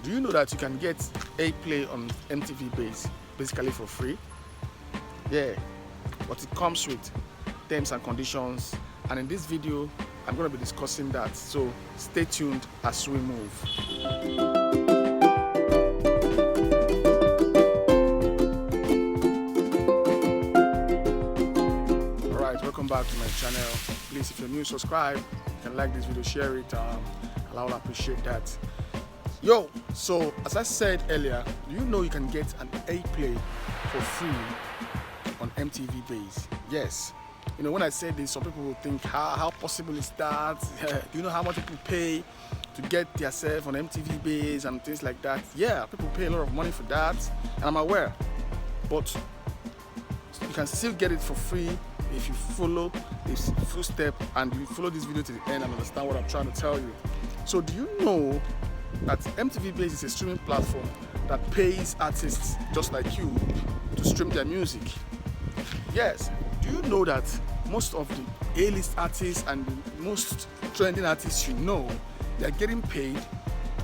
Do you know that you can get AirPlay on Mtvbase basically for free? Yeah, but it comes with terms and conditions, and in this video I'm going to be discussing that, so stay tuned as we move. Alright, welcome back to my channel. Please, if you're new, subscribe. You can like this video, share it. I will appreciate that. Yo, so as I said earlier, do you know you can get an AirPlay for free on Mtvbase? Yes. You know, when I say this, some people will think, how possible is that? Do you know how much people pay to get themselves on Mtvbase and things like that? Yeah, people pay a lot of money for that, and I'm aware. But you can still get it for free if you follow this full step and you follow this video to the end and understand what I'm trying to tell you. So do you know that Mtvbase is a streaming platform that pays artists just like you to stream their music? Yes. Do you know that most of the A-list artists and the most trending artists you know, they are getting paid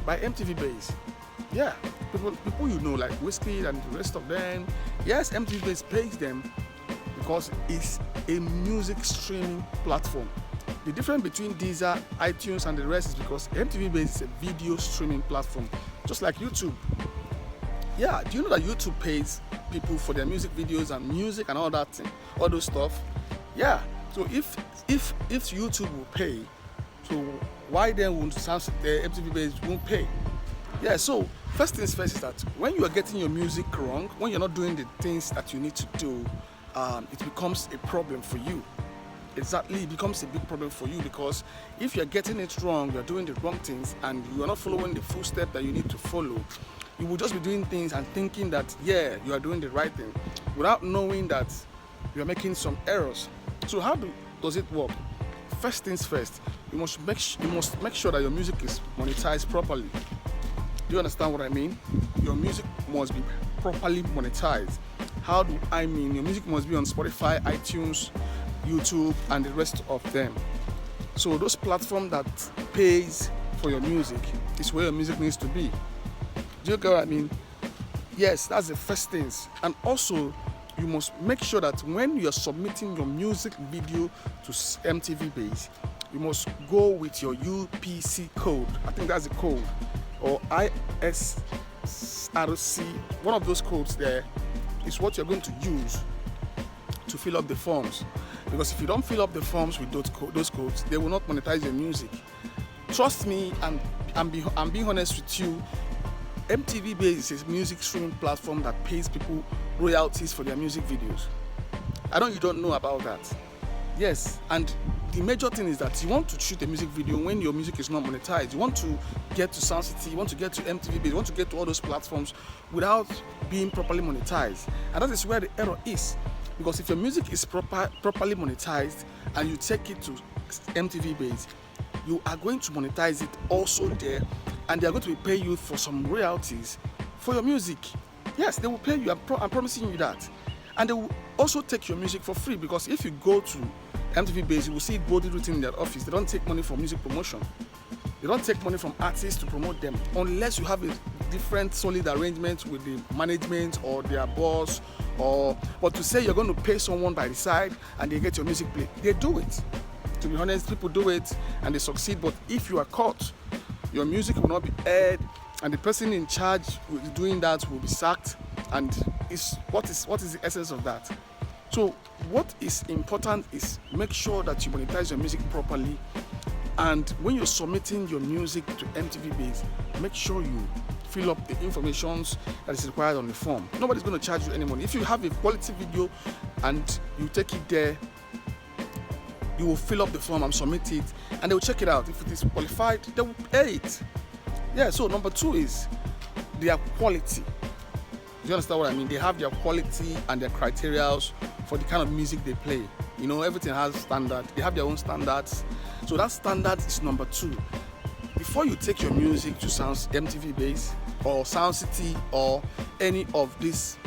by Mtvbase? Yeah, people you know, like Whiskey and the rest of them. Yes, Mtvbase pays them because it's a music streaming platform. The difference between Deezer, iTunes and the rest is because Mtvbase is a video streaming platform, just like YouTube. Yeah, do you know that YouTube pays people for their music videos and music and all that thing, all those stuff? Yeah, so if YouTube will pay, so why then won't Mtvbase won't pay? Yeah, so first things first is that when you are getting your music wrong, when you're not doing the things that you need to do, it becomes a problem for you. Exactly, it becomes a big problem for you, because if you're getting it wrong, you're doing the wrong things and you are not following the full step that you need to follow, you will just be doing things and thinking that, yeah, you are doing the right thing without knowing that you are making some errors. So how does it work? First things first, you must make sure that your music is monetized properly. Do you understand what I mean? Your music must be properly monetized. How do I mean? Your music must be on Spotify, iTunes, YouTube and the rest of them. So those platforms that pays for your music is where your music needs to be. Do you get what I mean? Yes, that's the first things. And also, you must make sure that when you're submitting your music video to Mtvbase, you must go with your UPC code. I think that's the code, or ISRC. One of those codes there is what you're going to use to fill up the forms. Because if you don't fill up the forms with those codes, they will not monetize your music. Trust me, and I'm being honest with you, Mtvbase is a music streaming platform that pays people royalties for their music videos. I know you don't know about that. Yes, and the major thing is that you want to shoot a music video when your music is not monetized. You want to get to Sound City, you want to get to Mtvbase, you want to get to all those platforms without being properly monetized. And that is where the error is. Because if your music is properly monetized and you take it to Mtvbase, you are going to monetize it also there, and they are going to be paying you for some royalties for your music. Yes, they will pay you, I'm promising you that. And they will also take your music for free, because if you go to Mtvbase, you will see it boldly written in their office. They don't take money from music promotion. They don't take money from artists to promote them, unless you have a different solid arrangement with the management or their boss, but to say you're going to pay someone by the side and they get your music played, they do it. To be honest, people do it and they succeed, but if you are caught, your music will not be aired, and the person in charge with doing that will be sacked. And what is the essence of that? So what is important is make sure that you monetize your music properly, and when you're submitting your music to Mtvbase, make sure you fill up the information that is required on the form. Nobody's going to charge you any money. If you have a quality video and you take it there, you will fill up the form and submit it, and they will check it out. If it is qualified, they will pay it. Yeah, so number two is their quality. Do you understand what I mean? They have their quality and their criteria for the kind of music they play. You know, everything has standard. They have their own standards. So that standard is number two. Before you take your music to Mtvbase or Sound City or any of these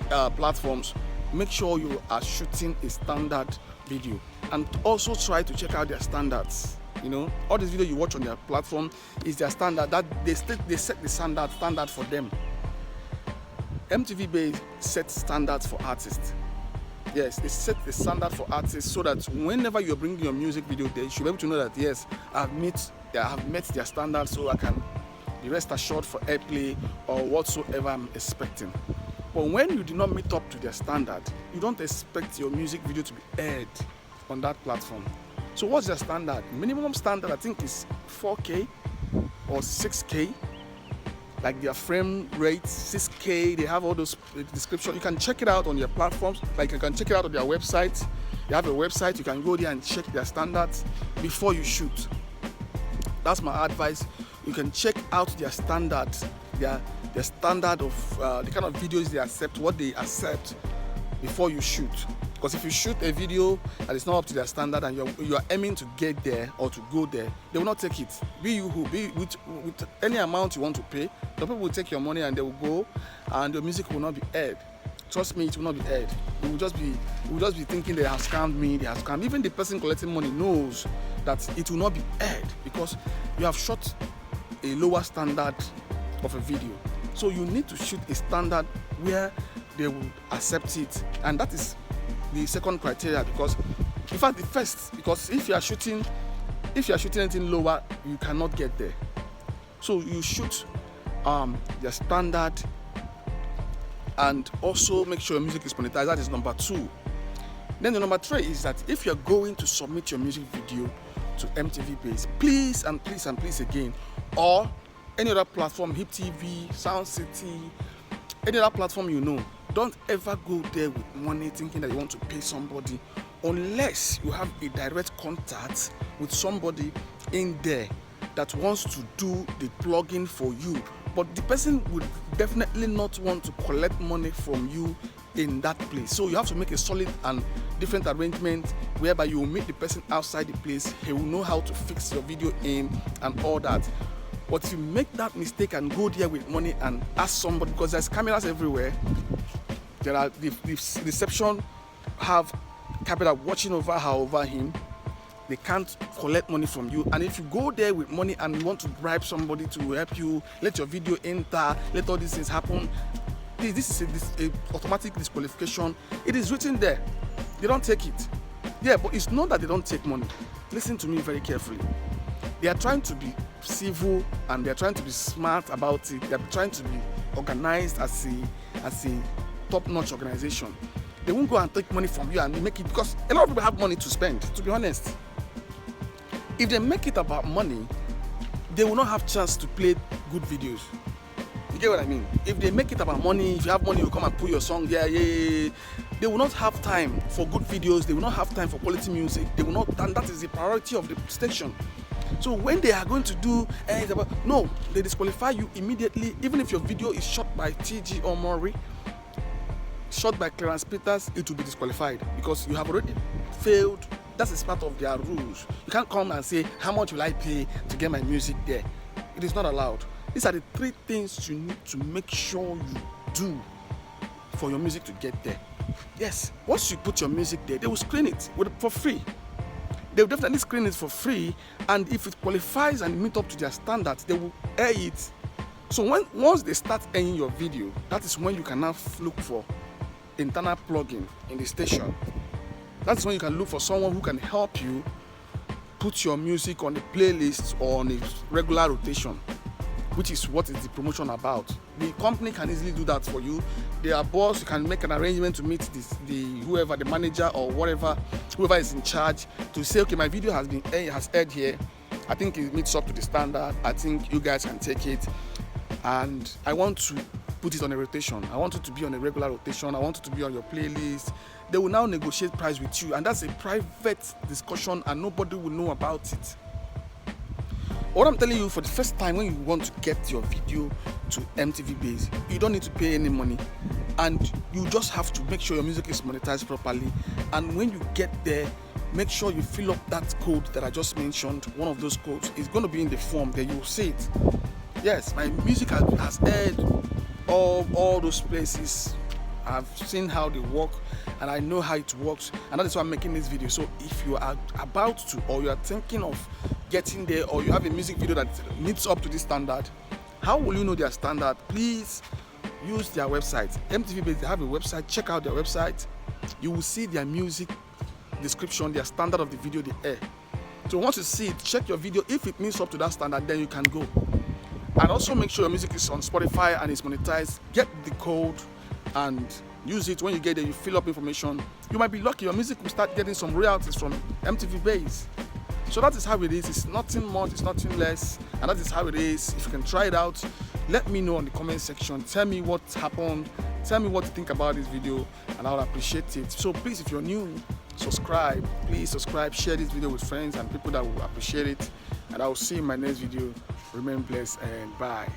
platforms, make sure you are shooting a standard video, and also try to check out their standards. You know, all these videos you watch on their platform is their standard. That they set the standard for them. Mtvbase sets standards for artists. Yes, they set the standard for artists so that whenever you're bringing your music video, they should be able to know that yes, I have met their standards, so I can be rest assured for AirPlay or whatsoever I'm expecting. But when you do not meet up to their standard, you don't expect your music video to be aired on that platform. So what's their standard? Minimum standard I think is 4K or 6K. Like their frame rate, 6K, they have all those descriptions. You can check it out on their platforms, like you can check it out on their website. They have a website, you can go there and check their standards before you shoot. That's my advice. You can check out their standards, their standard of the kind of videos they accept, what they accept before you shoot. Because if you shoot a video that is not up to their standard and you are aiming to get there or to go there, they will not take it. Be you who, be with any amount you want to pay, the people will take your money and they will go, and your music will not be aired. Trust me, it will not be aired. It will just be thinking they have scammed me, they have scammed. Even the person collecting money knows that it will not be aired because you have shot a lower standard of a video. So you need to shoot a standard where they will accept it, and that is the second criteria. Because in fact the first, because if you are shooting anything lower, you cannot get there. So you shoot the standard, and also make sure your music is monetized. That is number 2. Then the number 3 is that if you're going to submit your music video to Mtvbase, please and please and please again, or any other platform, Hip TV, Sound City, any other platform you know, don't ever go there with money thinking that you want to pay somebody, unless you have a direct contact with somebody in there that wants to do the plugin for you. But the person would definitely not want to collect money from you in that place. So you have to make a solid and different arrangement whereby you will meet the person outside the place. He will know how to fix your video in and all that. But if you make that mistake and go there with money and ask somebody, because there's cameras everywhere, there are the reception have camera watching over her, over him. They can't collect money from you. And if you go there with money and you want to bribe somebody to help you, let your video enter, let all these things happen, this is a automatic disqualification. It is written there. They don't take it. Yeah, but it's not that they don't take money. Listen to me very carefully. They are trying to be civil and they are trying to be smart about it. They are trying to be organized as a top-notch organization. They won't go and take money from you and make it, because a lot of people have money to spend, to be honest. If they make it about money, they will not have chance to play good videos. You get what I mean? If they make it about money, if you have money, you come and put your song there, yeah. They will not have time for good videos. They will not have time for quality music. They will not, and that is the priority of the station. So when they are going to do, no, they disqualify you immediately. Even if your video is shot by TG or Maury, shot by Clarence Peters, it will be disqualified because you have already failed. That is part of their rules. You can't come and say, how much will I pay to get my music there? It is not allowed. These are the 3 things you need to make sure you do for your music to get there. Yes, once you put your music there, they will screen it for free. They will definitely screen it for free, and if it qualifies and meet up to their standards, they will air it. So once they start airing your video, that is when you can now look for internal plugin in the station. That's when you can look for someone who can help you put your music on a playlist or on a regular rotation, which is what is the promotion about. The company can easily do that for you. Their boss, you can make an arrangement to meet whoever, the manager or whoever is in charge, to say, okay, my video has aired here. I think it meets up to the standard. I think you guys can take it, and I want to put it on a rotation. I want it to be on a regular rotation. I want it to be on your playlist. They will now negotiate price with you, and that's a private discussion and nobody will know about it. What I'm telling you, for the first time, when you want to get your video to Mtvbase, you don't need to pay any money, and you just have to make sure your music is monetized properly. And when you get there, make sure you fill up that code that I just mentioned. One of those codes is going to be in the form, then you'll see it. Yes, my music has aired all those places. I've seen how they work and I know how it works, and that is why I'm making this video. So if you are about to, or you are thinking of getting there, or you have a music video that meets up to this standard, how will you know their standard? Please use their website. Mtvbase, they have a website. Check out their website. You will see their music description, their standard of the video they air. So once you see it, check your video. If it meets up to that standard, then you can go. And also make sure your music is on Spotify and is monetized. Get the code and use it. When you get there, you fill up information. You might be lucky, your music will start getting some royalties from Mtvbase. So that is how it is. It's nothing much, it's nothing less, and that is how it is. If you can try it out, let me know in the comment section. Tell me what happened, tell me what you think about this video, and I'll appreciate it. So please, if you're new, subscribe. Please subscribe, share this video with friends and people that will appreciate it, and I will see you in my next video. Remain blessed and bye.